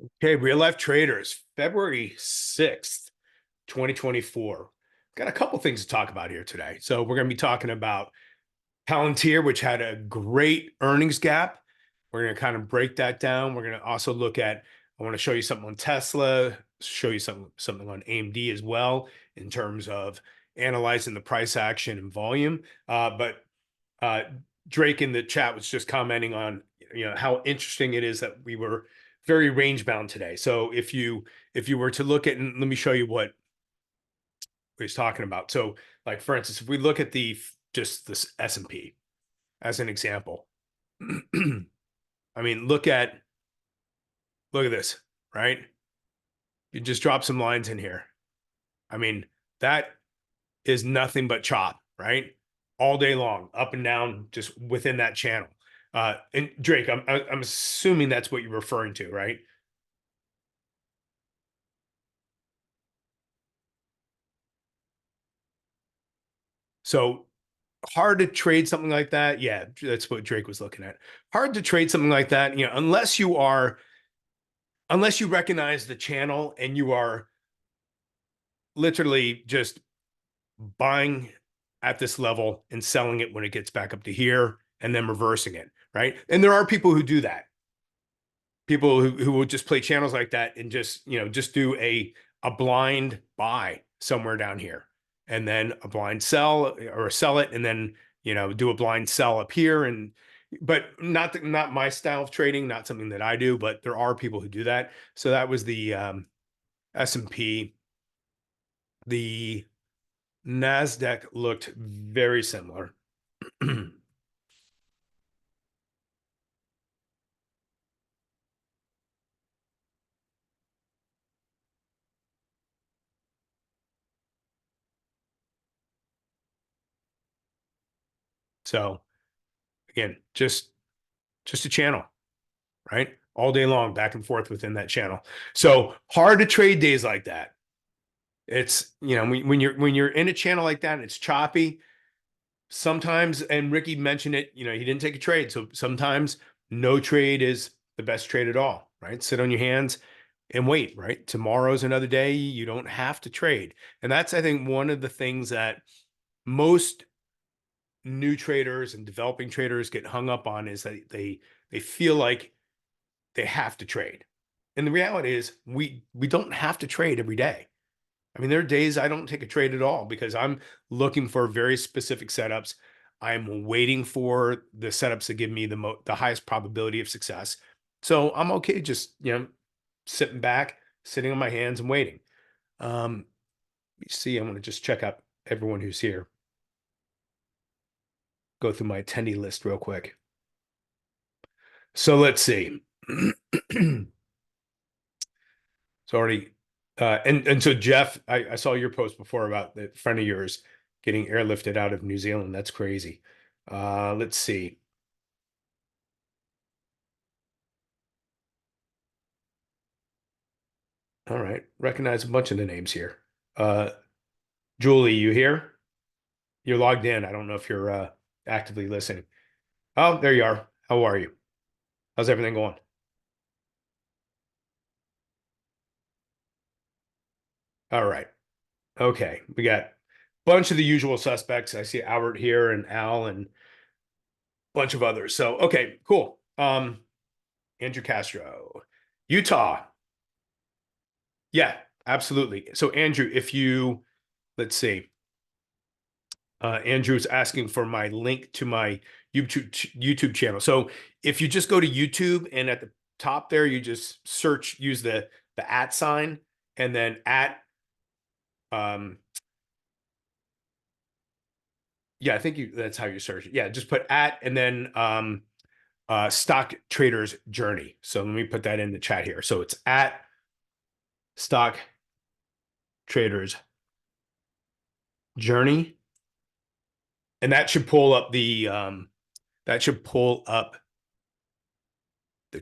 Okay, real life traders, February 6th, 2024. Got a couple things to talk about here today. So, we're going to be talking about Palantir, which had a great earnings gap. We're going to kind of break that down. We're going to also look at, I want to show you something on Tesla, show you something on AMD as well in terms of analyzing the price action and volume. But uh, Drake in the chat was just commenting on how interesting it is that we were very range bound today. So if you were to look at, and let me show you what he's talking about. So like for instance, if we look at the just this S&P as an example, I mean look at this, right? You just drop some lines in here. I mean that is nothing but chop, right? All day long, up and down, just within that channel. And Drake, I'm assuming that's what you're referring to, right? So hard to trade something like that. Yeah, that's what Drake was looking at. Hard to trade something like that, unless you recognize the channel and you are literally just buying at this level and selling it when it gets back up to here and then reversing it, right? And there are people who do that. People who will just play channels like that and just do a blind buy somewhere down here and then a blind sell or sell it and then do a blind sell up here. And but not my style of trading, not something that I do, but there are people who do that. So that was the S&P. The Nasdaq looked very similar. So again, just a channel, right? All day long, back and forth within that channel. So hard to trade days like that. It's when you're in a channel like that and it's choppy. Sometimes, and Ricky mentioned it, he didn't take a trade. So sometimes no trade is the best trade at all, right? Sit on your hands and wait, right? Tomorrow's another day. You don't have to trade. And that's, I think, one of the things that most new traders and developing traders get hung up on is that they feel like they have to trade. And the reality is we don't have to trade every day. I mean, there are days I don't take a trade at all because I'm looking for very specific setups. I'm waiting for the setups that give me the highest probability of success. So I'm okay just, sitting back, sitting on my hands and waiting. Let me see, I'm going to just check out everyone who's here. Go through my attendee list real quick. So let's see. It's already and so Jeff, I saw your post before about the friend of yours getting airlifted out of New Zealand. That's crazy. Let's see. All right, recognize a bunch of the names here. Uh, Julie, you here? You're logged in. I don't know if you're actively listening. Oh, there you are. How are you? How's everything going? All right. Okay, we got a bunch of the usual suspects. I see Albert here and Al and a bunch of others. So okay, cool. Andrew Castro, Utah. Yeah, absolutely. So Andrew, if you let's see, Andrew's asking for my link to my YouTube channel. So if you just go to YouTube and at the top there, you just search, use the at sign, and then at um yeah, I think that's how you search it. Yeah, just put at and then stock traders journey. So let me put that in the chat here. So it's at stock traders journey, and that should pull up the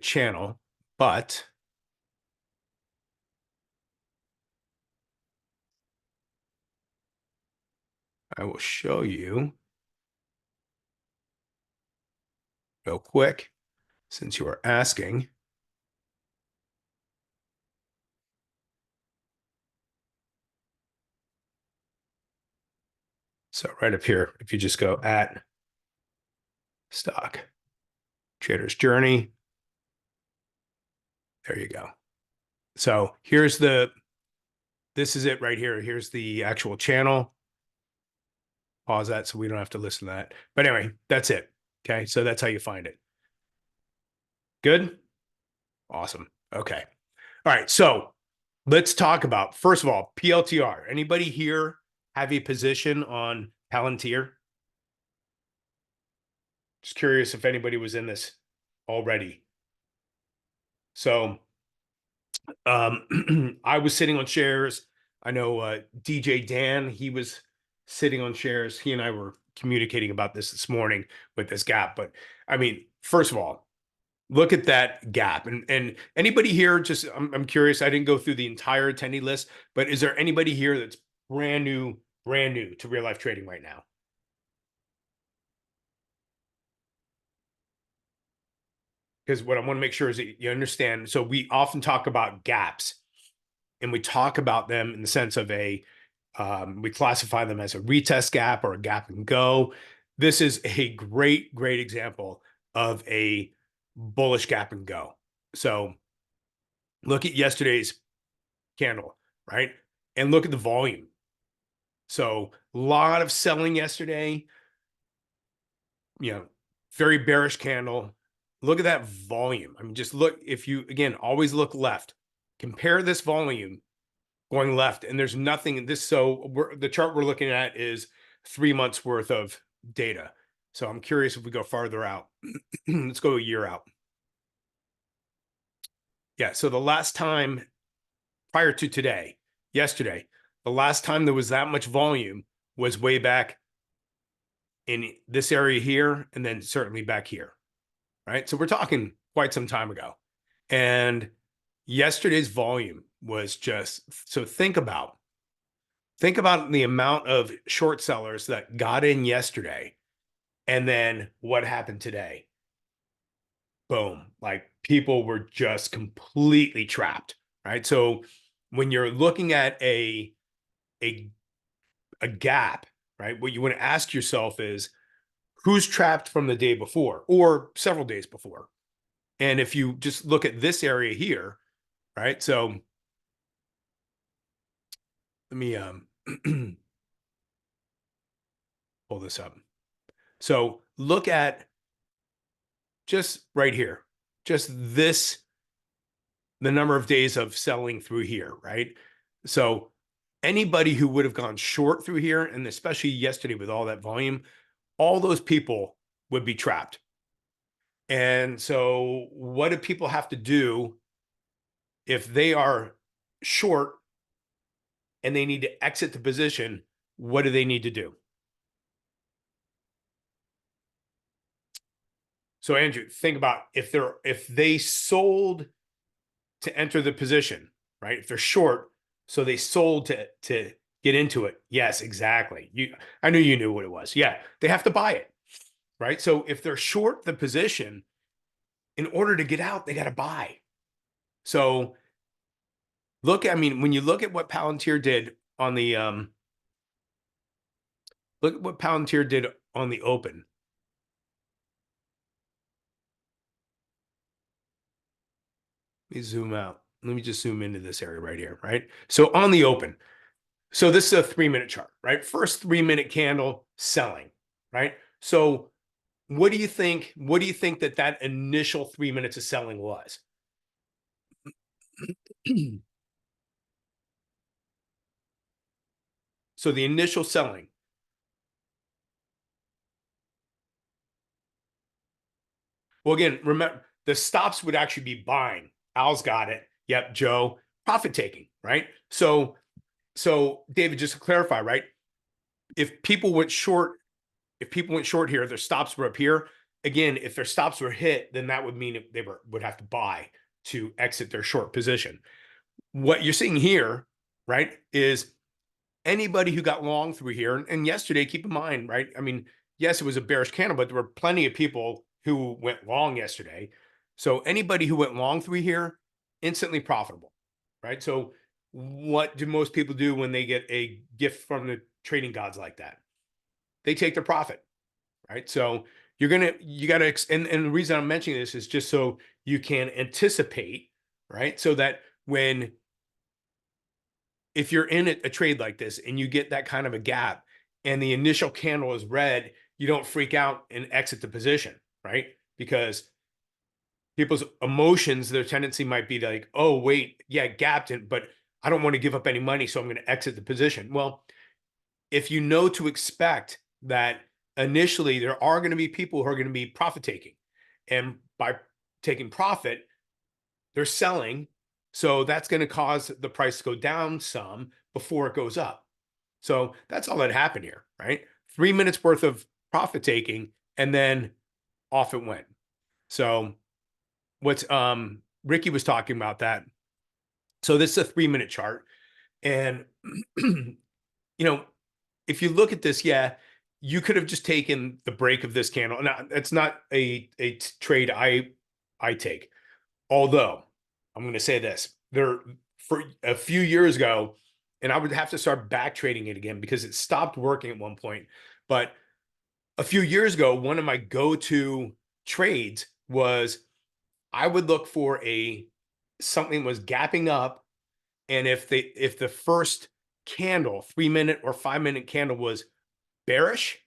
channel, but I will show you real quick since you are asking. So right up here, if you just go at stock trader's journey, there you go. So here's this is it right here. Here's the actual channel. Pause that so we don't have to listen to that. But anyway, that's it. Okay. So that's how you find it. Good. Awesome. Okay. All right. So let's talk about, first of all, PLTR. Anybody here have a position on Palantir? Just curious if anybody was in this already. So I was sitting on shares. I know DJ Dan, he was sitting on shares. He and I were communicating about this morning with this gap. But I mean, first of all, look at that gap. And anybody here, just I'm curious, I didn't go through the entire attendee list, but is there anybody here that's brand new to real life trading right now? Because what I want to make sure is that you understand. So we often talk about gaps, and we talk about them in the sense of we classify them as a retest gap or a gap and go. This is a great example of a bullish gap and go. So look at yesterday's candle, right? And look at the volume. So a lot of selling yesterday, very bearish candle. Look at that volume. I mean, just look, if you, again, always look left, compare this volume going left, and there's nothing in this. So the chart we're looking at is 3 months worth of data. So I'm curious if we go farther out. Let's go a year out. Yeah. So the last time prior to today, yesterday, the last time there was that much volume was way back in this area here, and then certainly back here. Right. So we're talking quite some time ago. And yesterday's volume was just, so think about the amount of short sellers that got in yesterday, and then what happened today. Boom. Like people were just completely trapped, right? So when you're looking at a gap, right, what you want to ask yourself is, who's trapped from the day before or several days before? And if you just look at this area here, right? So let me pull this up. So look at just right here, just this, the number of days of selling through here, right? So anybody who would have gone short through here, and especially yesterday with all that volume, all those people would be trapped. And so what do people have to do if they are short and they need to exit the position? What do they need to do? So Andrew, think about if they sold to enter the position, right? If they're short, so they sold to get into it. Yes, exactly. I knew you knew what it was. Yeah, they have to buy it, right? So if they're short the position, in order to get out, they got to buy. So look, I mean, when you look at what Palantir did on the look at what Palantir did on the open. Let me zoom out. Let me just zoom into this area right here, right? So on the open, so this is a 3-minute chart, right? First 3-minute candle selling, right? So what do you think? What do you think that initial 3 minutes of selling was? So the initial selling. Well, again, remember the stops would actually be buying. Al's got it. Yep, Joe, profit taking, right? So David, just to clarify, right? If people went short here, their stops were up here. Again, if their stops were hit, then that would mean they would have to buy to exit their short position. What you're seeing here, right, is anybody who got long through here, and yesterday, keep in mind, right? I mean, yes, it was a bearish candle, but there were plenty of people who went long yesterday. So anybody who went long through here, instantly profitable, right? So what do most people do when they get a gift from the trading gods like that? they take their profit, right? So you got to, and the reason I'm mentioning this is just so you can anticipate, right? So that when, if you're in a trade like this and you get that kind of a gap and the initial candle is red, you don't freak out and exit the position, right? Because people's emotions, their tendency might be like, oh, wait, yeah, gapped it, but I don't want to give up any money, so I'm going to exit the position. Well, if you know to expect that initially there are going to be people who are going to be profit taking, and by taking profit, they're selling. So that's going to cause the price to go down some before it goes up. So that's all that happened here, right? 3 minutes worth of profit taking, and then off it went. So what's Ricky was talking about that. So this is a 3 minute chart. And you know, if you look at this, yeah, you could have just taken the break of this candle. Now, it's not a trade I take. Although I'm going to say this, there for a few years ago, and I would have to start back trading it again because it stopped working at one point. But a few years ago, one of my go-to trades was I would look for something was gapping up, and if the first candle, 3 minute or 5 minute candle was bearish,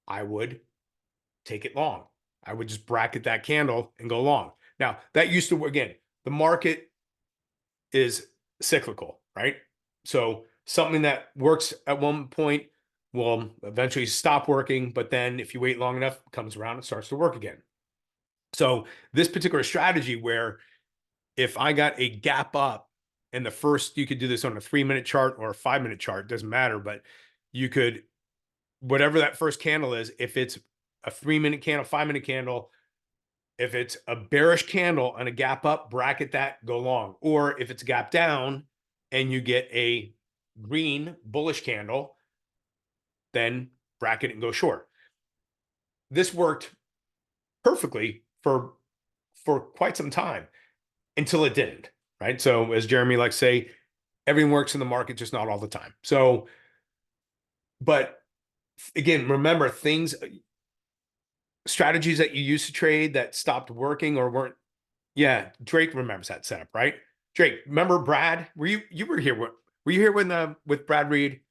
I would take it long. I would just bracket that candle and go long. Now, that used to, again, the market is cyclical, right? So something that works at one point will eventually stop working, but then if you wait long enough, it comes around and starts to work again. So this particular strategy where if I got a gap up and the first, you could do this on a 3 minute chart or a 5 minute chart, doesn't matter, but you could, whatever that first candle is, if it's a 3 minute candle, 5 minute candle, if it's a bearish candle and a gap up, bracket that, go long. Or if it's a gap down and you get a green bullish candle, then bracket it and go short. This worked perfectly for quite some time until it didn't, right? So as Jeremy likes to say, everything works in the market, just not all the time. So, but again, remember strategies that you used to trade that stopped working or weren't. Yeah, Drake remembers that setup, right? Drake, remember Brad? You were here? Were you here when with Brad Reed?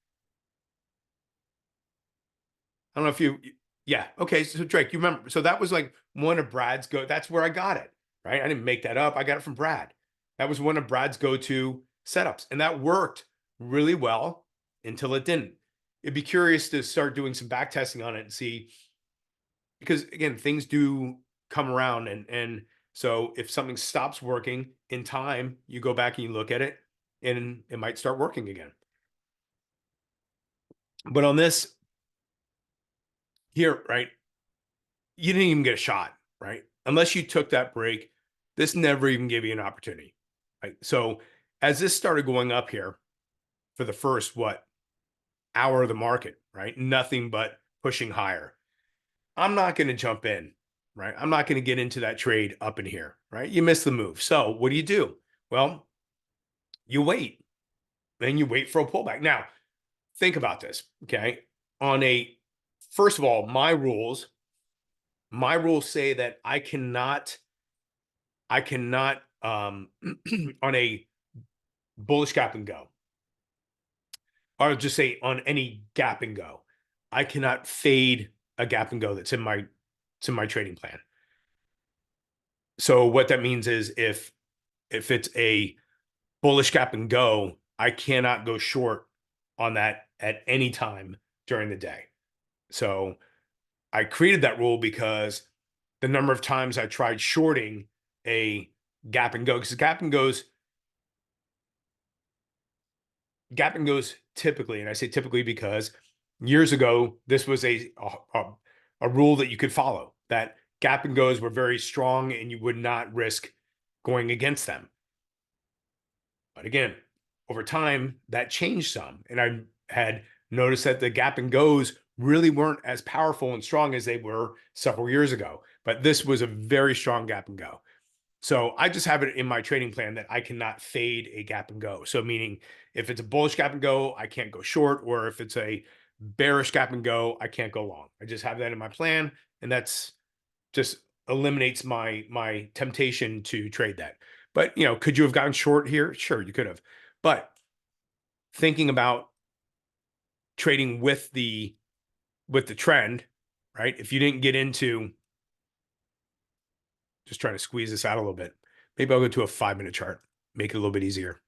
I don't know if you. Yeah, okay. So Drake, you remember? So that was like one of Brad's go. That's where I got it, right? I didn't make that up. I got it from Brad. That was one of Brad's go-to setups, and that worked really well until it didn't. It'd be curious to start doing some back testing on it and see, because again, things do come around, and so if something stops working in time, you go back and you look at it and it might start working again. But on this here, right, you didn't even get a shot, right? Unless you took that break, this never even gave you an opportunity, right? So as this started going up here for the first, hour of the market, right? Nothing but pushing higher. I'm not going to jump in, right? I'm not going to get into that trade up in here, right? You missed the move. So what do? Well, you wait, and you wait for a pullback. Now, think about this, okay? First of all, my rules say that I cannot on a bullish gap and go, or just say on any gap and go, I cannot fade a gap and go that's in my trading plan. So what that means is if it's a bullish gap and go, I cannot go short on that at any time during the day. So I created that rule because the number of times I tried shorting a gap and go, because gap and goes typically, and I say typically because years ago, this was a rule that you could follow, that gap and goes were very strong and you would not risk going against them. But again, over time, that changed some. And I had noticed that the gap and goes really weren't as powerful and strong as they were several years ago. But this was a very strong gap and go. So I just have it in my trading plan that I cannot fade a gap and go. So meaning if it's a bullish gap and go, I can't go short, or if it's a bearish gap and go, I can't go long. I just have that in my plan, and that's just eliminates my temptation to trade that. But could you have gotten short here? Sure, you could have. But thinking about trading with the trend, right? If you didn't get into, just trying to squeeze this out a little bit. Maybe I'll go to a 5-minute chart, make it a little bit easier.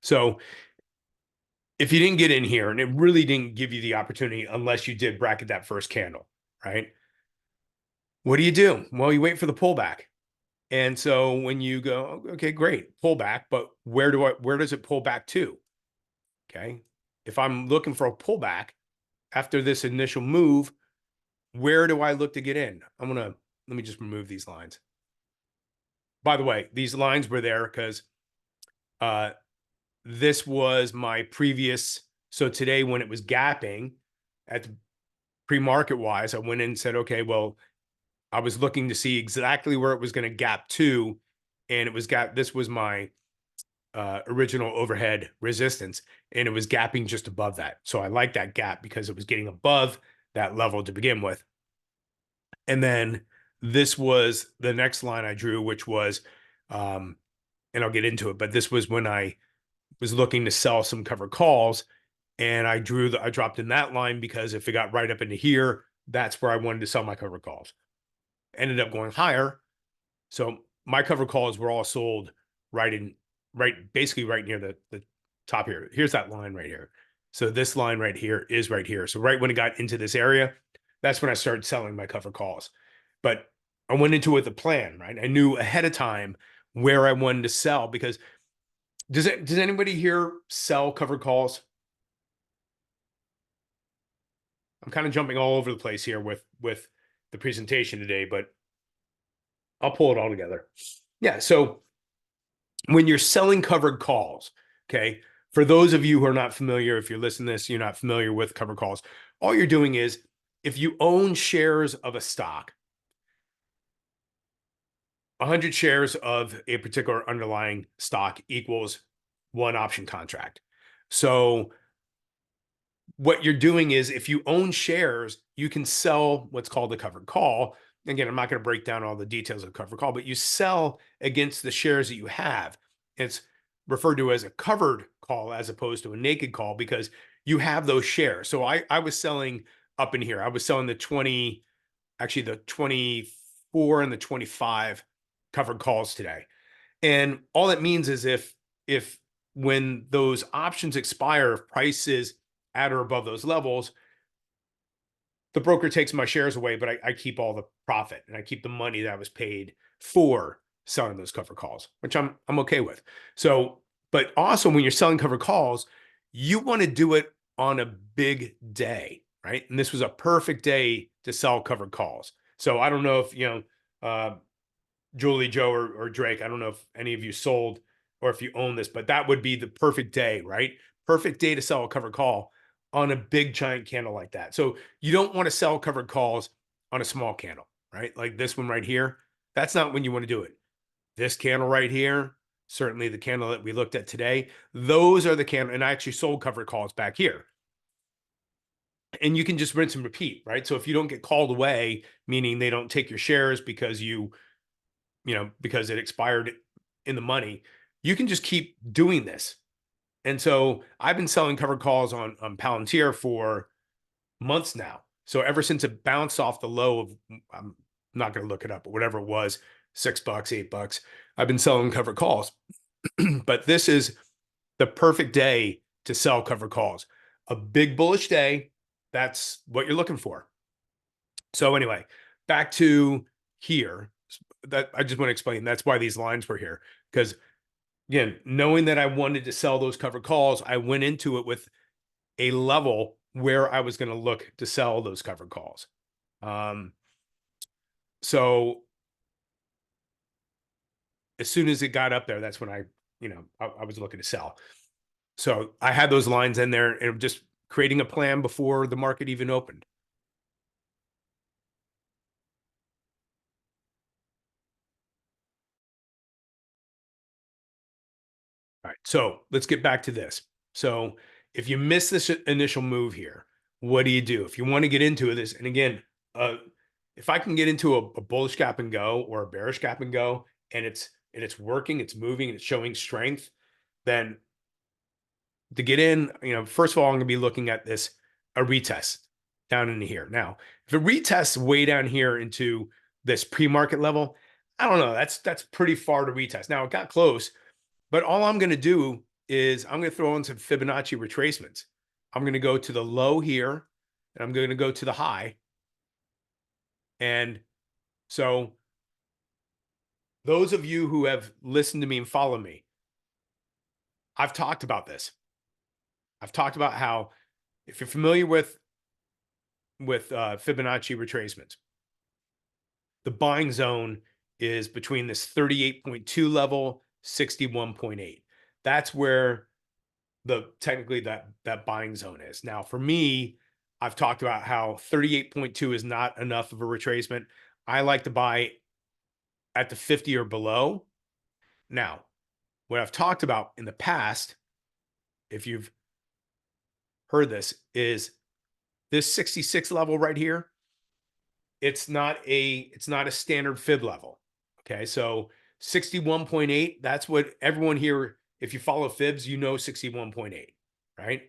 So if you didn't get in here, and it really didn't give you the opportunity unless you did bracket that first candle, right? What do? Well, you wait for the pullback. And so when you go, okay, great, pullback, but where does it pull back to? Okay. If I'm looking for a pullback after this initial move, where do I look to get in? Let me just remove these lines. By the way, these lines were there because this was my previous. So today when it was gapping at the pre-market wise, I went in and said, okay, well, I was looking to see exactly where it was going to gap to. And this was my original overhead resistance, and it was gapping just above that. So I like that gap because it was getting above that level to begin with. And then this was the next line I drew, which was, and I'll get into it, but this was when I was looking to sell some covered calls, and I dropped in that line because if it got right up into here, that's where I wanted to sell my covered calls. Ended up going higher. So my covered calls were all sold basically right near the top here. Here's that line right here. So this line right here is right here. So right when it got into this area, that's when I started selling my covered calls. But I went into it with a plan, right? I knew ahead of time where I wanted to sell because does anybody here sell covered calls? I'm kind of jumping all over the place here with the presentation today, but I'll pull it all together. Yeah. So when you're selling covered calls, okay, for those of you who are not familiar, if you're listening to this, you're not familiar with covered calls, all you're doing is if you own shares of a stock, 100 shares of a particular underlying stock equals one option contract. So what you're doing is if you own shares, you can sell what's called a covered call. Again, I'm not going to break down all the details of covered call, but you sell against the shares that you have. It's referred to as a covered call as opposed to a naked call because you have those shares. So I was selling up in here. I was selling the 24 and the 25 covered calls today. And all that means is if when those options expire, if price is at or above those levels, the broker takes my shares away, but I keep all the profit and I keep the money that I was paid for selling those covered calls, which I'm okay with. So, but also when you're selling covered calls, you want to do it on a big day, right? And this was a perfect day to sell covered calls. So I don't know if Julie, Joe, or Drake. I don't know if any of you sold or if you own this, but that would be the perfect day, right? Perfect day to sell a covered call on a big giant candle like that. So you don't want to sell covered calls on a small candle, right? Like this one right here. That's not when you want to do it. This candle right here, certainly the candle that we looked at today, those are the candle. And I actually sold covered calls back here. And you can just rinse and repeat, right? So if you don't get called away, meaning they don't take your shares because because it expired in the money, you can just keep doing this. And so I've been selling covered calls on Palantir for months now. So ever since it bounced off the low of, I'm not going to look it up, but whatever it was, $6, $8, I've been selling covered calls. But this is the perfect day to sell covered calls. A big bullish day. That's what you're looking for. So anyway, back to here. That I just want to explain. That's why these lines were here. Because again, knowing that I wanted to sell those covered calls, I went into it with a level where I was going to look to sell those covered calls. So as soon as it got up there, that's when I was looking to sell. So I had those lines in there and just creating a plan before the market even opened. All right. So let's get back to this. So if you miss this initial move here, what do you do? If you want to get into this, and again, if I can get into a bullish gap and go or a bearish gap and go, and it's working, it's moving, and it's showing strength, then to get in, first of all, I'm going to be looking at this a retest down into here. Now, if it retests way down here into this pre-market level, I don't know. That's pretty far to retest. Now it got close, but all I'm going to do is I'm going to throw in some Fibonacci retracements. I'm going to go to the low here, and I'm going to go to the high. And so those of you who have listened to me and followed me, I've talked about this. I've talked about how, if you're familiar with Fibonacci retracements, the buying zone is between this 38.2 level, 61.8. That's where technically that buying zone is. Now, for me, I've talked about how 38.2 is not enough of a retracement. I like to buy at the 50 or below. Now, what I've talked about in the past, if you've heard this, is this 66 level right here. It's not a standard fib level. Okay, so 61.8, that's what everyone here, if you follow fibs, 61.8, right?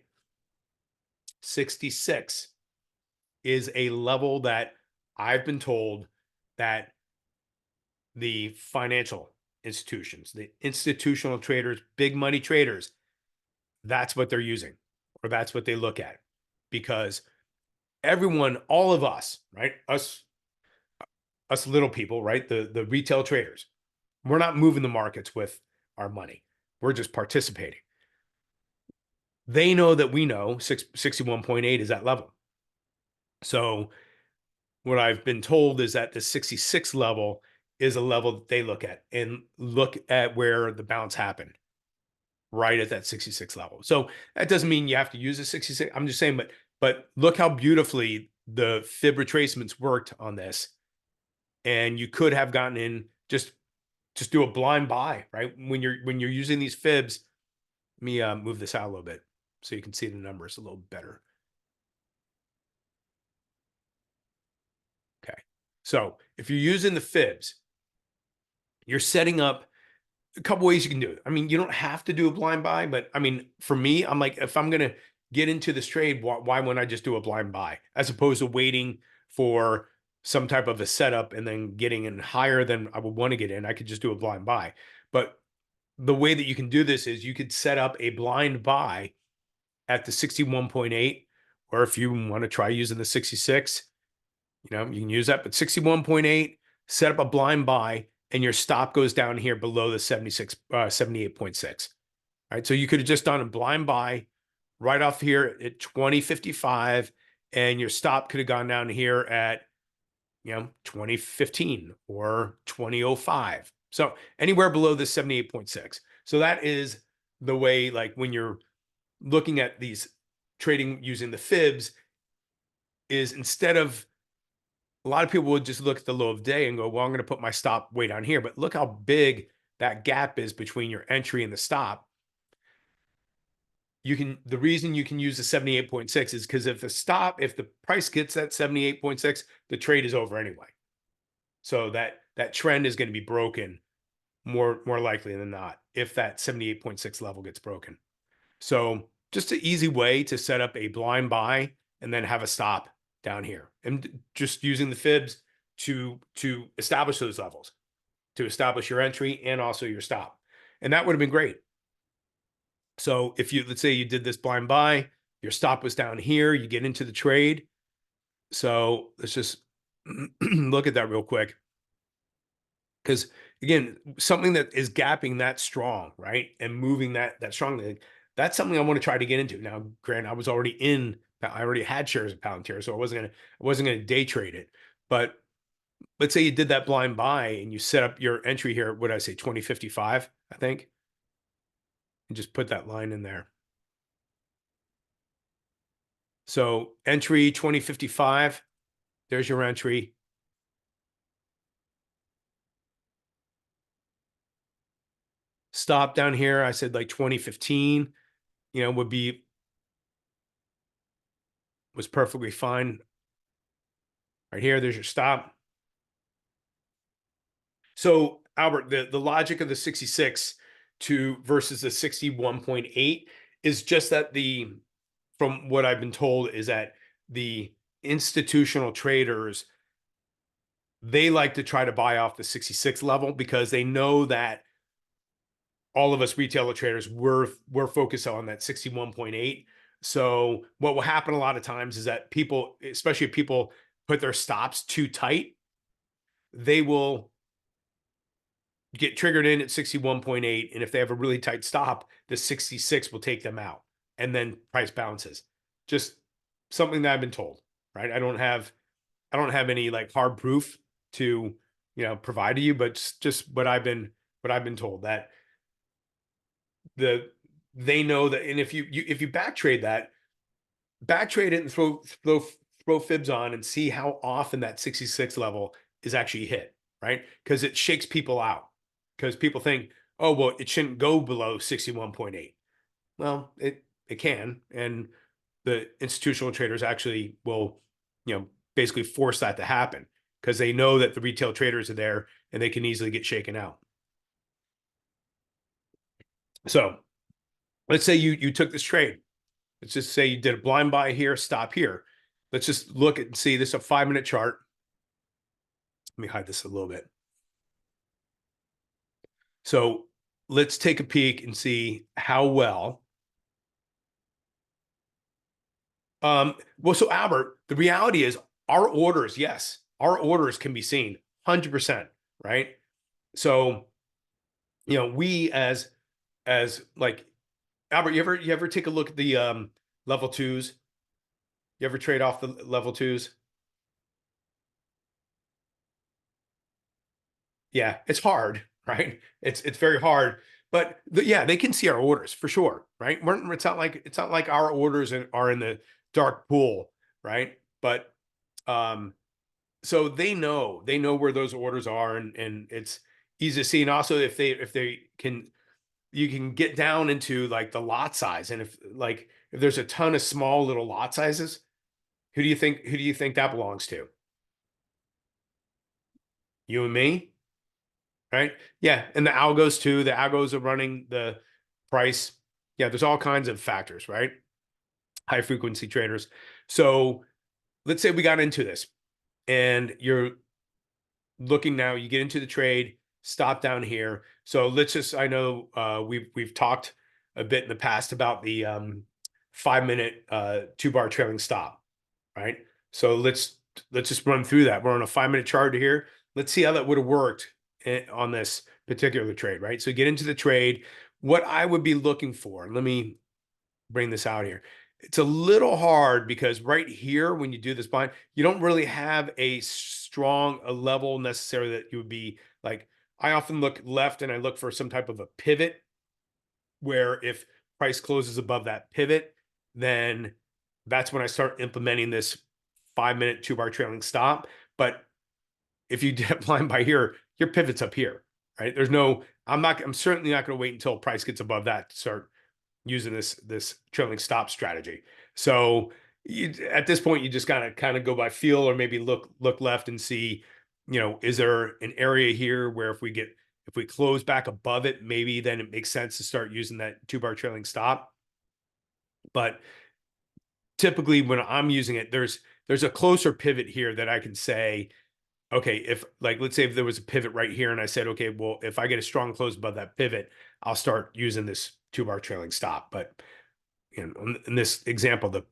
66 is a level that I've been told that the financial institutions, the institutional traders, big money traders, that's what they're using, or that's what they look at, because everyone, all of us, right? Us little people, right? The retail traders, we're not moving the markets with our money. We're just participating. They know that we know 61.8 is that level. So what I've been told is that the 66 level is a level that they look at, and look at where the bounce happened, right at that 66 level. So that doesn't mean you have to use a 66. I'm just saying, but look how beautifully the fib retracements worked on this. And you could have gotten in, just do a blind buy, right? When you're using these fibs. Let me move this out a little bit so you can see the numbers a little better. Okay. So if you're using the fibs, you're setting up a couple ways you can do it. I mean, you don't have to do a blind buy, but I mean, for me, I'm like, if I'm going to get into this trade, why wouldn't I just do a blind buy, as opposed to waiting for some type of a setup and then getting in higher than I would want to get in? I could just do a blind buy. But the way that you can do this is you could set up a blind buy at the 61.8, or if you want to try using the 66, you can use that, but 61.8, set up a blind buy, and your stop goes down here below the 78.6. All right. So you could have just done a blind buy right off here at 2055, and your stop could have gone down here at 2015 or 2005. So anywhere below the 78.6. So that is the way, like, when you're looking at these trading using the fibs, is instead of, a lot of people would just look at the low of day and go, well, I'm going to put my stop way down here. But look how big that gap is between your entry and the stop. The reason you can use the 78.6 is because if the price gets that 78.6, the trade is over anyway. So that trend is going to be broken more likely than not if that 78.6 level gets broken. So just an easy way to set up a blind buy and then have a stop down here, and just using the fibs to establish those levels, to establish your entry and also your stop. And that would have been great. So if let's say you did this blind buy, your stop was down here, you get into the trade. So let's just look at that real quick. Because again, something that is gapping that strong, right, and moving that strongly, that's something I want to try to get into. Now, granted, I already had shares of Palantir, so I wasn't gonna day trade it. But let's say you did that blind buy and you set up your entry here. What did I say, 2055, I think, and just put that line in there. So entry 2055. There's your entry. Stop down here. I said like 2015. was perfectly fine. Right here, there's your stop. So Albert, the logic of the 66 to versus the 61.8 is just that from what I've been told is that the institutional traders, they like to try to buy off the 66 level because they know that all of us retailer traders we're focused on that 61.8. So what will happen a lot of times is that people, especially if people put their stops too tight, they will get triggered in at 61.8, and if they have a really tight stop, the 66 will take them out, and then price bounces. Just something that I've been told, right? I don't have any like hard proof to provide to you, but just what I've been told, that the they know that. And if you back trade it and throw fibs on and see how often that 66 level is actually hit, right? Because it shakes people out, because people think, oh well, it shouldn't go below 61.8. Well, it can, and the institutional traders actually will basically force that to happen because they know that the retail traders are there and they can easily get shaken out. So let's say you took this trade. Let's just say you did a blind buy here, stop here. Let's just look at and see this is a 5-minute chart. Let me hide this a little bit. So let's take a peek and see how well. Well, so Albert, the reality is our orders, yes, our orders can be seen 100%, right? So, we as like Albert, you ever take a look at the level twos? You ever trade off the level twos? Yeah, it's hard, right? It's very hard, but yeah, they can see our orders for sure, right? It's not like our orders are in the dark pool, right? But so they know where those orders are, and it's easy to see. And also, if they can, you can get down into like the lot size, and if there's a ton of small little lot sizes, who do you think that belongs to? You and me? Right? Yeah, and the algos too. The algos are running the price. Yeah, there's all kinds of factors, right? High frequency traders. So let's say we got into this, and you're looking now. You get into the trade, stop down here. So let's just. I know we've talked a bit in the past about the 5-minute 2-bar trailing stop, right? So let's just run through that. We're on a 5-minute chart here. Let's see how that would have worked on this particular trade, right? So get into the trade. What I would be looking for, let me bring this out here. It's a little hard because right here, when you do this bind, you don't really have a strong a level necessarily that you would be like. I often look left and I look for some type of a pivot where if price closes above that pivot, then that's when I start implementing this 5-minute 2-bar trailing stop. But if you dip blind by here, your pivot's up here, right? I'm certainly not going to wait until price gets above that to start using this trailing stop strategy. So at this point, you just gotta kind of go by feel, or maybe look left and see, is there an area here where if we close back above it, maybe then it makes sense to start using that 2-bar trailing stop. But typically when I'm using it, there's a closer pivot here that I can say, okay, if like, let's say if there was a pivot right here and I said, okay, well, if I get a strong close above that pivot, I'll start using this 2-bar trailing stop. But in this example, the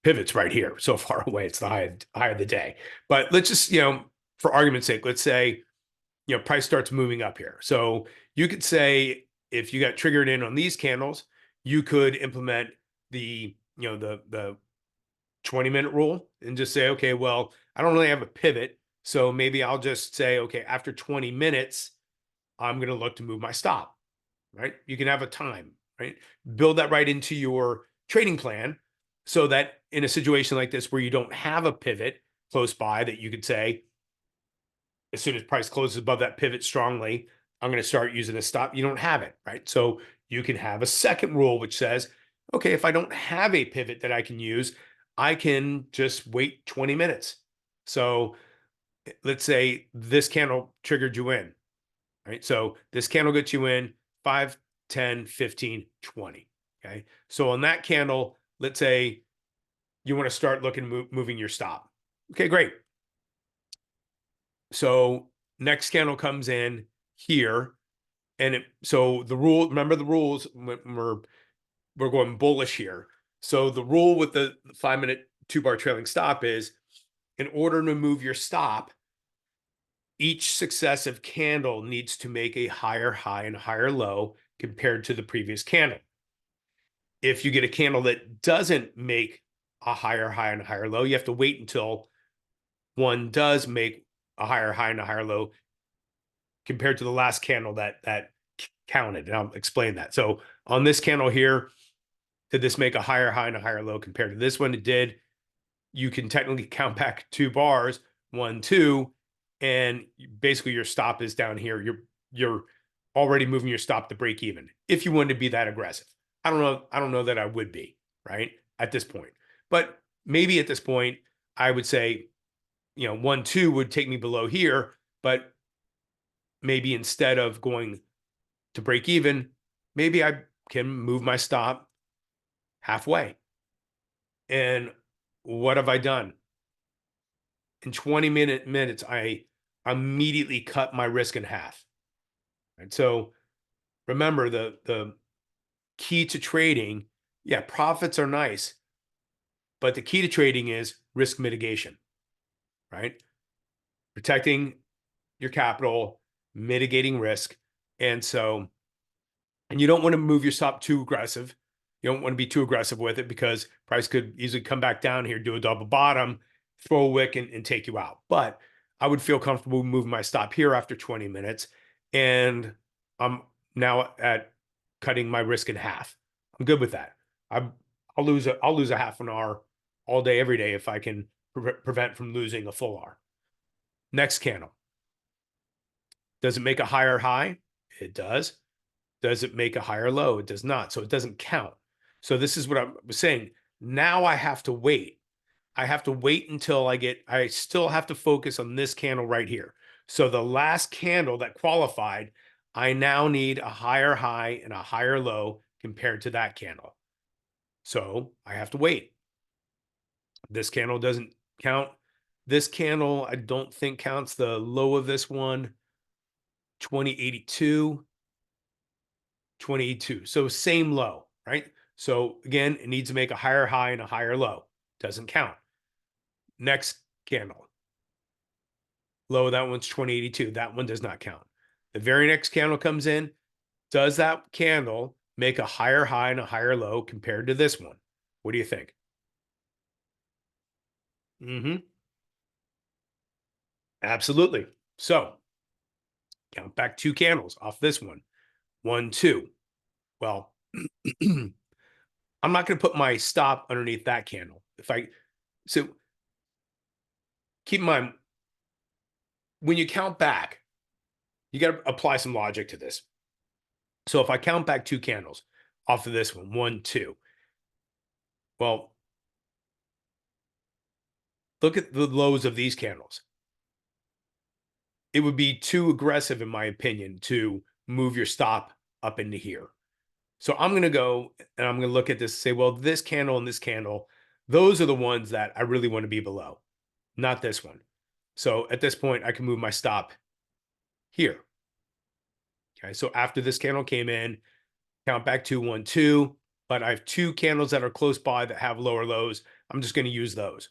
pivot's right here, so far away. It's the high of the day. But let's just, for argument's sake, let's say, price starts moving up here. So you could say if you got triggered in on these candles, you could implement the 20-minute rule and just say, okay, well, I don't really have a pivot. So maybe I'll just say, okay, after 20 minutes, I'm going to look to move my stop, right? You can have a time, right? Build that right into your trading plan so that in a situation like this where you don't have a pivot close by, that you could say, as soon as price closes above that pivot strongly, I'm going to start using a stop. You don't have it, right? So you can have a second rule which says, Okay, if I don't have a pivot that I can use, I can just wait 20 minutes. So let's say this candle triggered you in, right? So this candle gets you in 5, 10, 15, 20. Okay. So on that candle, let's say you want to start looking, moving your stop. Okay, great. So next candle comes in here. So the rule, remember the rules when we're going bullish here. So the rule with the 5-minute 2-bar trailing stop is in order to move your stop, each successive candle needs to make a higher high and higher low compared to the previous candle. If you get a candle that doesn't make a higher high and a higher low, you have to wait until one does make a higher high and a higher low compared to the last candle that counted. And I'll explain that. So on this candle here, did this make a higher high and a higher low compared to this one? It did. You can technically count back 2 bars, 1, 2, and basically your stop is down here. You're already moving your stop to break even if you wanted to be that aggressive. I don't know that I would be, right, at this point. But maybe at this point, I would say, 1, 2 would take me below here, but maybe instead of going to break even, maybe I can move my stop halfway. And what have I done? In 20 minutes, I immediately cut my risk in half. And so remember the key to trading, yeah, profits are nice, but the key to trading is risk mitigation, right? Protecting your capital, mitigating risk. And so, and you don't want to move your stop too aggressive. You don't want to be too aggressive with it because price could easily come back down here, do a double bottom, throw a wick and take you out. But I would feel comfortable moving my stop here after 20 minutes. And I'm now at cutting my risk in half. I'm good with that. I'll lose a half an hour all day, every day if I can prevent from losing a full hour. Next candle. Does it make a higher high? It does. Does it make a higher low? It does not. So it doesn't count. So this is what I was saying. Now I have to wait. I have to wait until I still have to focus on this candle right here. So the last candle that qualified, I now need a higher high and a higher low compared to that candle. So I have to wait. This candle doesn't count. This candle, I don't think counts. The low of this one, 2082. 22. So same low, right? So again, it needs to make a higher high and a higher low. Doesn't count. Next candle. Low, that one's 2082. That one does not count. The very next candle comes in. Does that candle make a higher high and a higher low compared to this one? What do you think? Absolutely. So count back 2 candles off this one. 1, 2. Well, I'm not going to put my stop underneath that candle. So keep in mind, when you count back, you got to apply some logic to this. So if I count back 2 candles off of this one, 1, 2, well, look at the lows of these candles. It would be too aggressive, in my opinion, to move your stop up into here. So I'm going to go and I'm going to look at this and say, well, this candle and this candle, those are the ones that I really want to be below, not this one. So at this point, I can move my stop here. Okay. So after this candle came in, count back to 1, 2, but I have 2 candles that are close by that have lower lows. I'm just going to use those.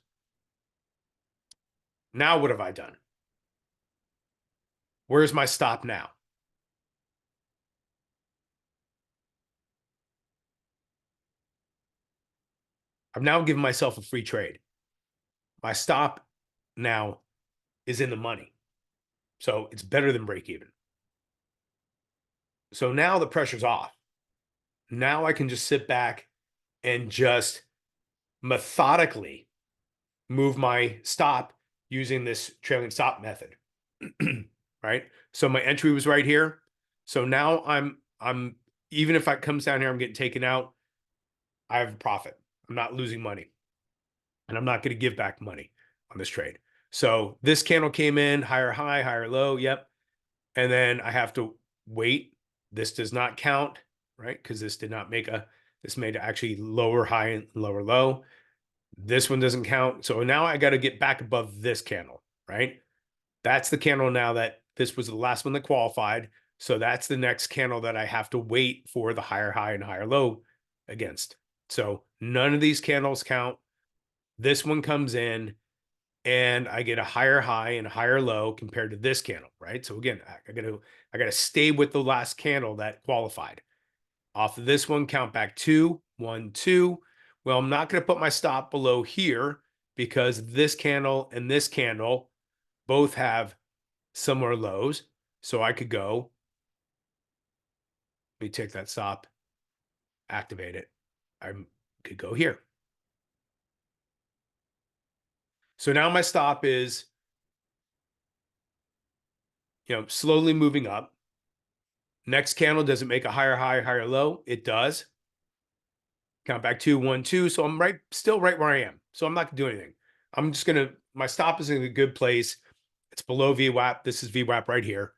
Now, what have I done? Where's my stop now? I've now given myself a free trade. My stop now is in the money. So it's better than break even. So now the pressure's off. Now I can just sit back and just methodically move my stop using this trailing stop method. Right? So my entry was right here. So now I'm even if it comes down here, I'm getting taken out. I have a profit. I'm not losing money, and I'm not going to give back money on this trade. So this candle came in, higher high, higher low. Yep. And then I have to wait. This does not count, right? Because this did not make this made actually lower high and lower low. This one doesn't count. So now I got to get back above this candle, right? That's the candle now that this was the last one that qualified. So that's the next candle that I have to wait for the higher high and higher low against. So none of these candles count. This one comes in and I get a higher high and a higher low compared to this candle, right? So again, I gotta stay with the last candle that qualified. Off of this one, count back 2, 1, 2. Well, I'm not gonna put my stop below here because this candle and this candle both have similar lows. So I could go, let me take that stop, activate it. I could go here. So now my stop is, slowly moving up. Next candle, does it make a higher high, higher low? It does. Count back 2, 1, 2. So I'm still right where I am. So I'm not gonna do anything. I'm just gonna, my stop is in a good place. It's below VWAP. This is VWAP right here,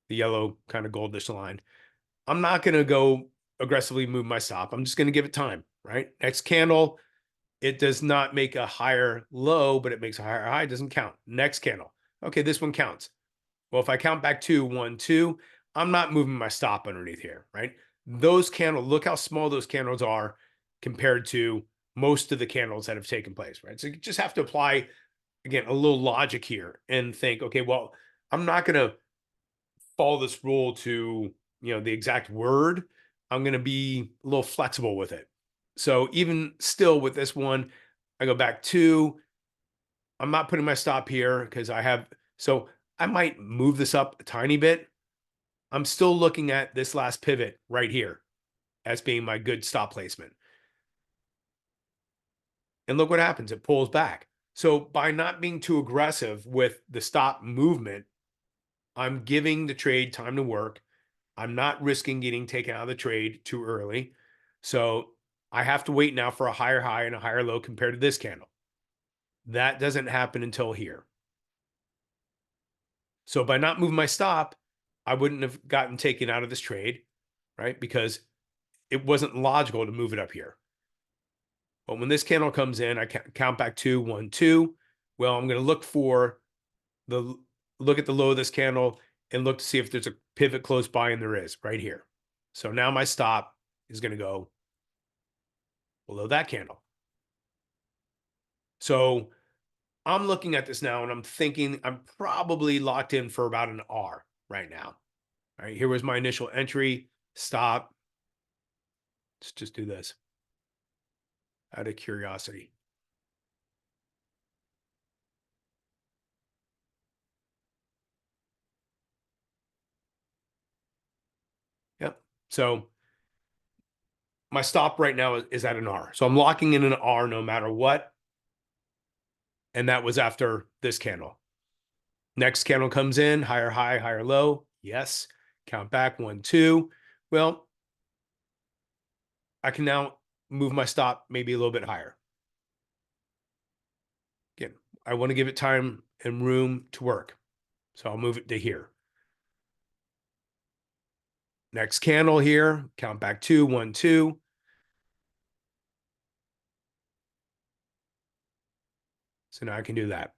the yellow kind of goldish line. I'm not gonna go aggressively move my stop. I'm just gonna give it time, right? Next candle, it does not make a higher low, but it makes a higher high. It doesn't count. Next candle. Okay, this one counts. Well, if I count back 2, 1, 2, I'm not moving my stop underneath here, right? Those candles, look how small those candles are compared to most of the candles that have taken place, right? So you just have to apply, again, a little logic here and think, okay, well, I'm not going to follow this rule to, the exact word. I'm going to be a little flexible with it. So even still with this one, I go back 2. I'm not putting my stop here because so I might move this up a tiny bit. I'm still looking at this last pivot right here as being my good stop placement. And look what happens. It pulls back. So by not being too aggressive with the stop movement, I'm giving the trade time to work. I'm not risking getting taken out of the trade too early. So I have to wait now for a higher high and a higher low compared to this candle. That doesn't happen until here. So by not moving my stop, I wouldn't have gotten taken out of this trade, right? Because it wasn't logical to move it up here. But when this candle comes in, I count back 2, 1, 2. Well, I'm going to look at the low of this candle and look to see if there's a pivot close by, and there is right here. So now my stop is going to go below that candle. So I'm looking at this now and I'm thinking I'm probably locked in for about an R right now. All right, here was my initial entry, stop. Let's just do this out of curiosity. Yep. So my stop right now is at an R. So I'm locking in an R no matter what. And that was after this candle. Next candle comes in, higher high, higher low. Yes. Count back 1, 2. Well, I can now move my stop maybe a little bit higher. Again, I want to give it time and room to work. So I'll move it to here. Next candle here, count back 2, 1, 2. So now I can do that.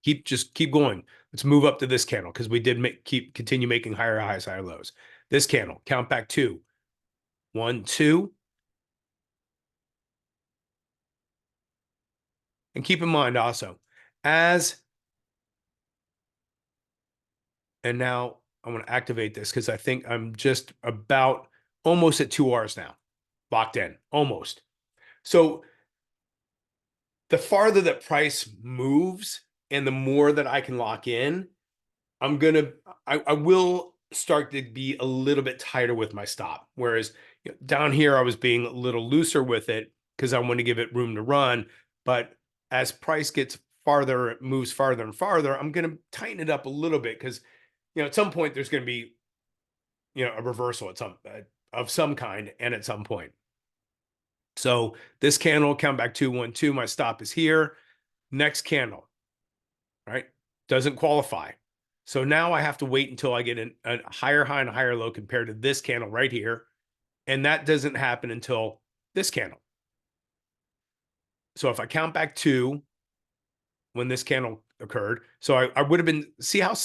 Keep going. Let's move up to this candle because we did continue making higher highs, higher lows. This candle, count back 2, 1, 2. And keep in mind also, and now I'm going to activate this because I think I'm just about almost at 2 Rs now, locked in, almost. So the farther that price moves and the more that I can lock in, I will start to be a little bit tighter with my stop. Whereas down here, I was being a little looser with it because I want to give it room to run. But as price gets farther, it moves farther and farther, I'm going to tighten it up a little bit because, at some point there's going to be, a reversal at of some kind and at some point. So this candle, count back 212, my stop is here. Next candle, right? Doesn't qualify. So now I have to wait until I get a higher high and a higher low compared to this candle right here. And that doesn't happen until this candle. So if I count back 2 when this candle occurred, so I would have been, see how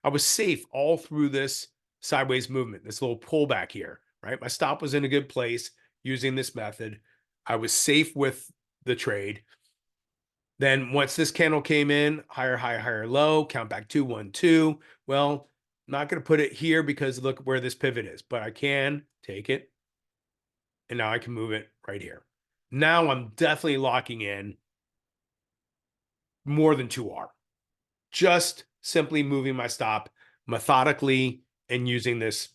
I was safe all through this sideways movement, this little pullback here, right? My stop was in a good place using this method. I was safe with the trade. Then once this candle came in, higher, high, higher, low, count back 2, 1, 2. Well, not going to put it here because look where this pivot is, but I can take it. And now I can move it right here. Now I'm definitely locking in more than 2R. Just simply moving my stop methodically and using this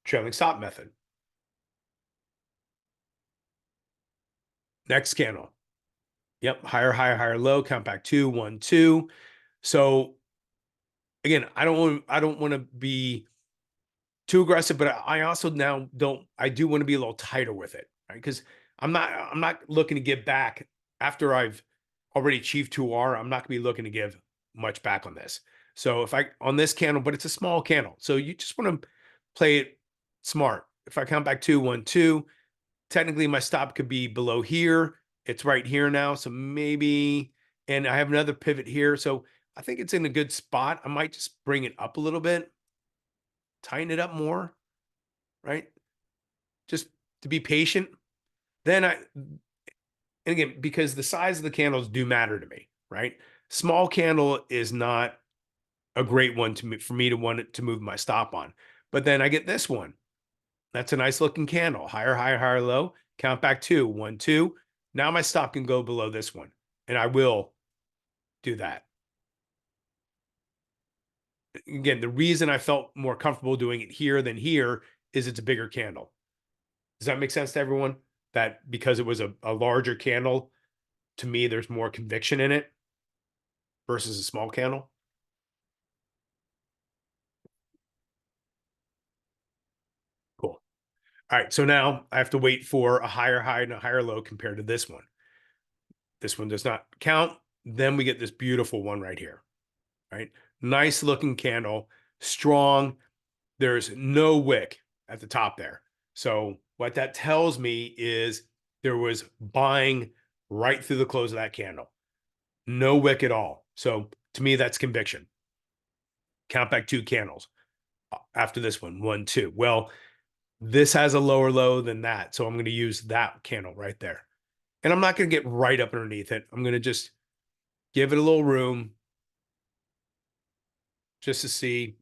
trailing stop method. Next candle. Yep, higher, higher, higher, low, count back 2, 1, 2. So again, I don't want to be too aggressive, but I also now I do want to be a little tighter with it, right? Because I'm not looking to give back after I've already achieved 2R. I'm not gonna be looking to give much back on this. So if I on this candle, but it's a small candle, so you just want to play it smart. If I count back 2, 1, 2, technically my stop could be below here. It's right here now, so maybe, and I have another pivot here, so I think it's in a good spot. I might just bring it up a little bit, tighten it up more, right? Just to be patient. Then and again, because the size of the candles do matter to me, right? Small candle is not a great one for me to want it to move my stop on. But then I get this one. That's a nice looking candle. Higher, higher, higher, low. Count back 2, 1, 2. Now my stop can go below this one. And I will do that. Again, the reason I felt more comfortable doing it here than here is it's a bigger candle. Does that make sense to everyone? That because it was a larger candle, to me, there's more conviction in it versus a small candle. Cool. All right. So now I have to wait for a higher high and a higher low compared to this one. This one does not count. Then we get this beautiful one right here. Right. Nice looking candle, strong. There's no wick at the top there. So what that tells me is there was buying right through the close of that candle. No wick at all. So to me, that's conviction. Count back 2 candles after this one, 1, 2. Well, this has a lower low than that. So I'm going to use that candle right there. And I'm not going to get right up underneath it. I'm going to just give it a little room just to see,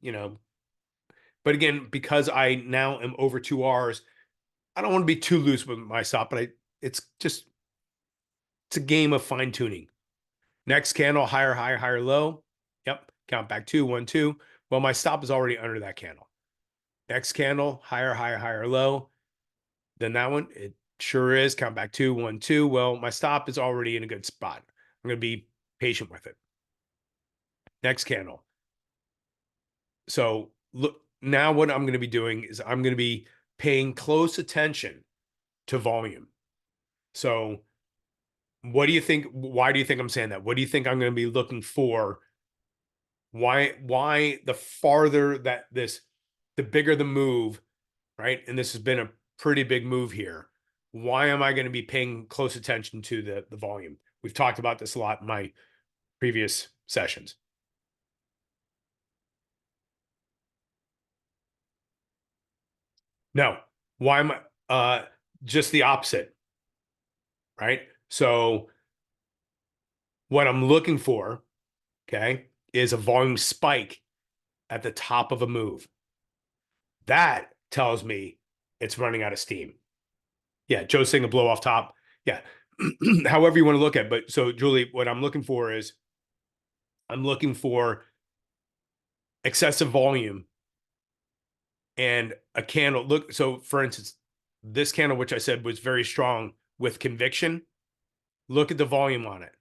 but again, because I now am over 2Rs, I don't want to be too loose with my stop, but it's a game of fine tuning. Next candle, higher, higher, higher, low. Yep. Count back 2, 1, 2. Well, my stop is already under that candle. Next candle, higher, higher, higher, low. Then that one, it sure is. Count back 2, 1, 2. Well, my stop is already in a good spot. I'm going to be patient with it. Next candle. So look, now what I'm going to be doing is I'm going to be paying close attention to volume. So what do you think? Why do you think I'm saying that? What do you think I'm going to be looking for? Why the farther that the bigger the move, right? And this has been a pretty big move here. Why am I going to be paying close attention to the volume? We've talked about this a lot in my previous sessions. No, why am I just the opposite, right? So what I'm looking for, okay, is a volume spike at the top of a move. That tells me it's running out of steam. Yeah, Joe's saying a blow off top. Yeah. However you want to look at it. But so Julie, what I'm looking for is I'm looking for excessive volume and a candle. Look, so for instance, this candle, which I said was very strong with conviction, look at the volume on it,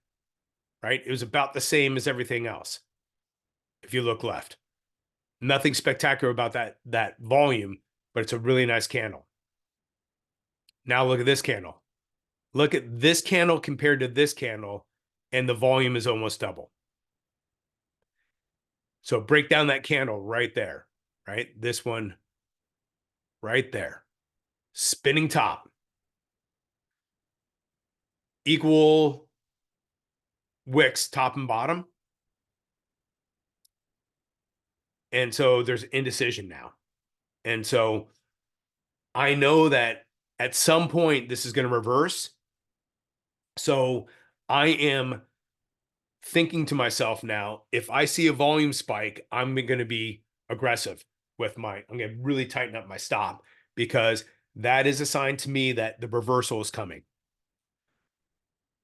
right? It was about the same as everything else. If you look left, nothing spectacular about that volume, but it's a really nice candle. Now look at this candle. Look at this candle compared to this candle, and the volume is almost double. So break down that candle right there, right? This one right there. Spinning top. Equal wicks top and bottom. And so there's indecision now. And so I know that at some point this is going to reverse. So I am thinking to myself now, if I see a volume spike, I'm going to be aggressive with I'm going to really tighten up my stop, because that is a sign to me that the reversal is coming.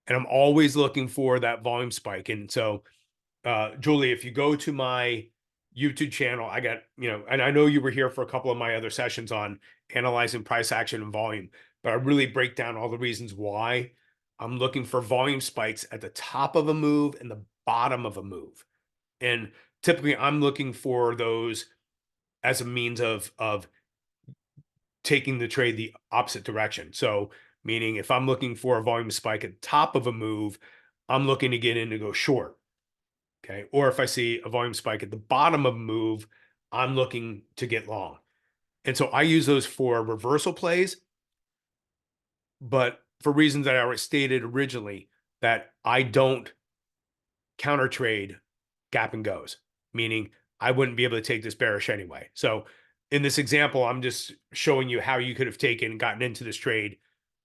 And I'm always looking for that volume spike. And so, Julie, if you go to my YouTube channel, I got, and I know you were here for a couple of my other sessions on analyzing price action and volume, but I really break down all the reasons why I'm looking for volume spikes at the top of a move and the bottom of a move. And typically I'm looking for those as a means of taking the trade the opposite direction. So meaning if I'm looking for a volume spike at the top of a move, I'm looking to get in to go short. Okay. Or if I see a volume spike at the bottom of a move, I'm looking to get long. And so I use those for reversal plays, but for reasons that I stated originally, that I don't counter trade gap and goes, meaning I wouldn't be able to take this bearish anyway. So in this example, I'm just showing you how you could have gotten into this trade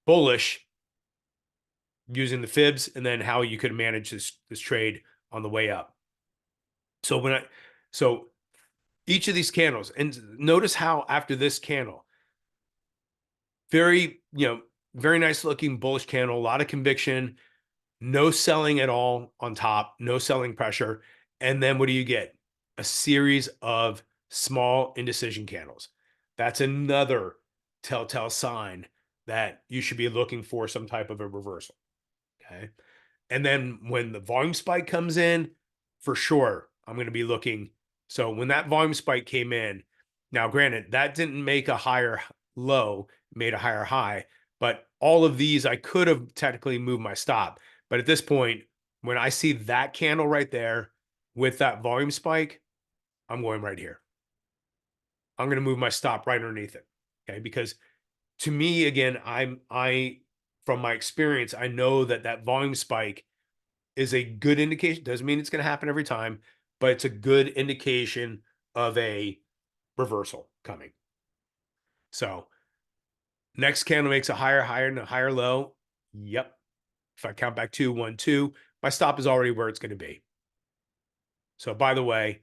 bullish using the fibs, and then how you could manage this trade on the way up. So each of these candles, and notice how after this candle, very, very nice looking bullish candle, a lot of conviction, no selling at all on top, no selling pressure. And then what do you get? A series of small indecision candles. That's another telltale sign that you should be looking for some type of a reversal. Okay. And then when the volume spike comes in, for sure, I'm going to be looking. So when that volume spike came in, now granted, that didn't make a higher low, made a higher high, but all of these, I could have technically moved my stop. But at this point, when I see that candle right there with that volume spike, I'm going right here. I'm going to move my stop right underneath it. Okay. Because to me, again, from my experience, I know that volume spike is a good indication. Doesn't mean it's going to happen every time, but it's a good indication of a reversal coming. So next candle makes a higher higher and a higher low. Yep. If I count back 2, 1, 2, my stop is already where it's going to be. So by the way,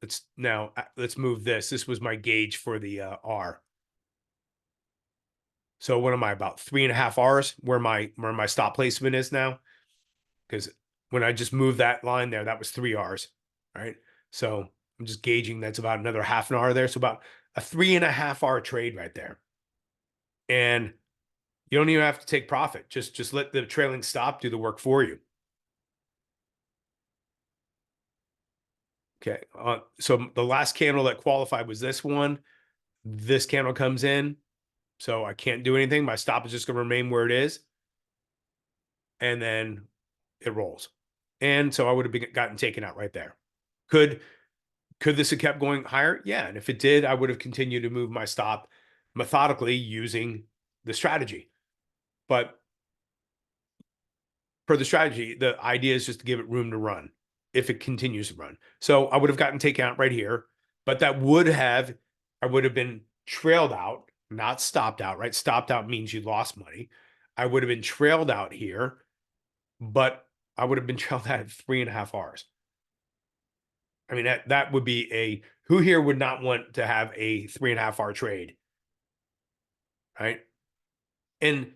let's move this. This was my gauge for the R. So what am I, about 3.5 R's where my stop placement is now? Because when I just moved that line there, that was 3 R's, right? So I'm just gauging that's about another half an hour there. So about a 3.5 hour trade right there. And you don't even have to take profit. Just let the trailing stop do the work for you. Okay. So the last candle that qualified was this one. This candle comes in. So I can't do anything. My stop is just going to remain where it is. And then it rolls. And so I would have gotten taken out right there. Could this have kept going higher? Yeah. And if it did, I would have continued to move my stop methodically using the strategy. But for the strategy, the idea is just to give it room to run if it continues to run. So I would have gotten taken out right here, but I would have been trailed out, not stopped out, right? Stopped out means you lost money. I would have been trailed out here, but I would have been trailed out at 3.5 R's. I mean, that would be who here would not want to have a 3.5 hour trade, right? And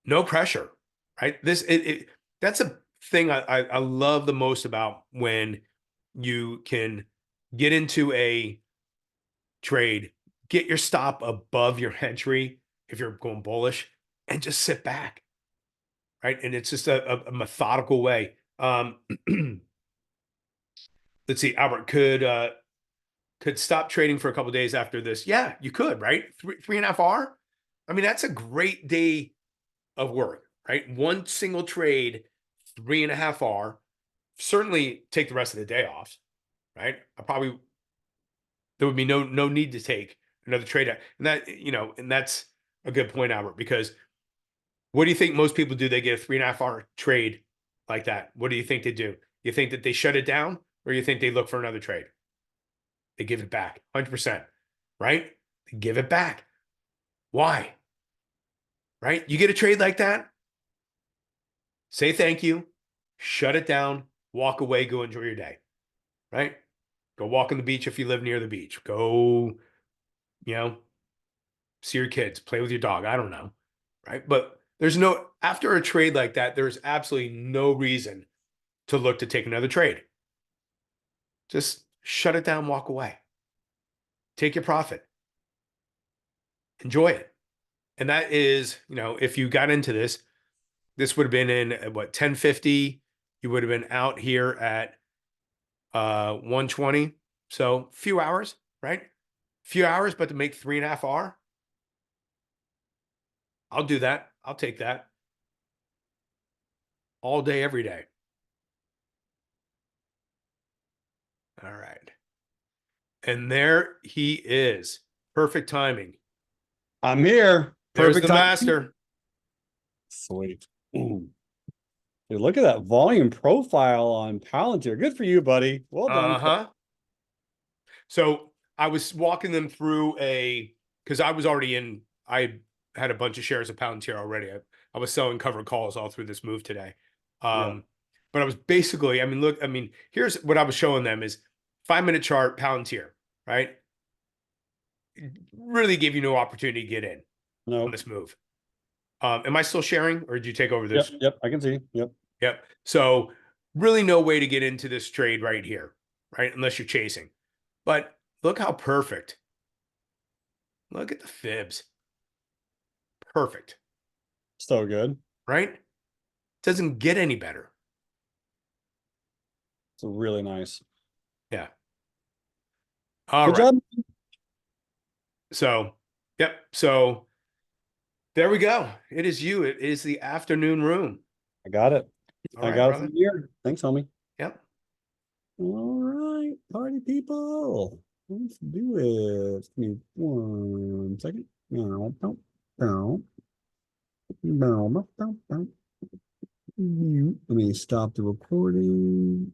no pressure, right? That's a thing I love the most about when you can get into a trade, get your stop above your entry if you're going bullish, and just sit back, right? And it's just a methodical way. Let's see, Albert, could stop trading for a couple days after this. Yeah, you could, right? 3.5 R. I mean, that's a great day of work, right? One single trade, 3.5 hour. Certainly take the rest of the day off, right? I probably there would be no need to take another trade. And and that's a good point, Albert, because what do you think most people do? They get a 3.5 hour trade like that. What do you think they do? You think that they shut it down, or you think they look for another trade? They give it back 100%, right? They give it back. Why? Right? You get a trade like that, say thank you, shut it down, walk away, go enjoy your day, right? Go walk on the beach if you live near the beach. Go, you know, see your kids, play with your dog. I don't know, right? But after a trade like that, there's absolutely no reason to look to take another trade. Just shut it down, walk away, take your profit, enjoy it. And that is, if you got into this would have been in at what, 10:50. You would have been out here at 1:20. So few hours, right? Few hours, but to make 3.5 hour, I'll do that. I'll take that all day, every day. All right. And there he is. Perfect timing. I'm here. There's Perfect the time. master. Sweet. Ooh. Dude, look at that volume profile on Palantir. Good for you, buddy. Well done. Uh-huh. So I was walking them through because I was already I had a bunch of shares of Palantir already. I was selling covered calls all through this move today. Yeah. But I was basically, here's what I was showing them is 5-minute chart Palantir, right? Really gave you no opportunity to get in on No. this move. Am I still sharing, or did you take over Yep. this? Yep. I can see. Yep. Yep. So really no way to get into this trade right here, right? Unless you're chasing. But look how perfect. Look at the fibs. Perfect, So good. right? Doesn't get any better. It's really nice. Yeah. All Good right. job. So, yep. So there we go. It is you. It is the afternoon room. I got it. All I right, got it from brother. here. Thanks, homie. Yep. All right, party people. Let's do it. Give me 1 second. No, no, no. No, no, no, no. Let me stop the recording.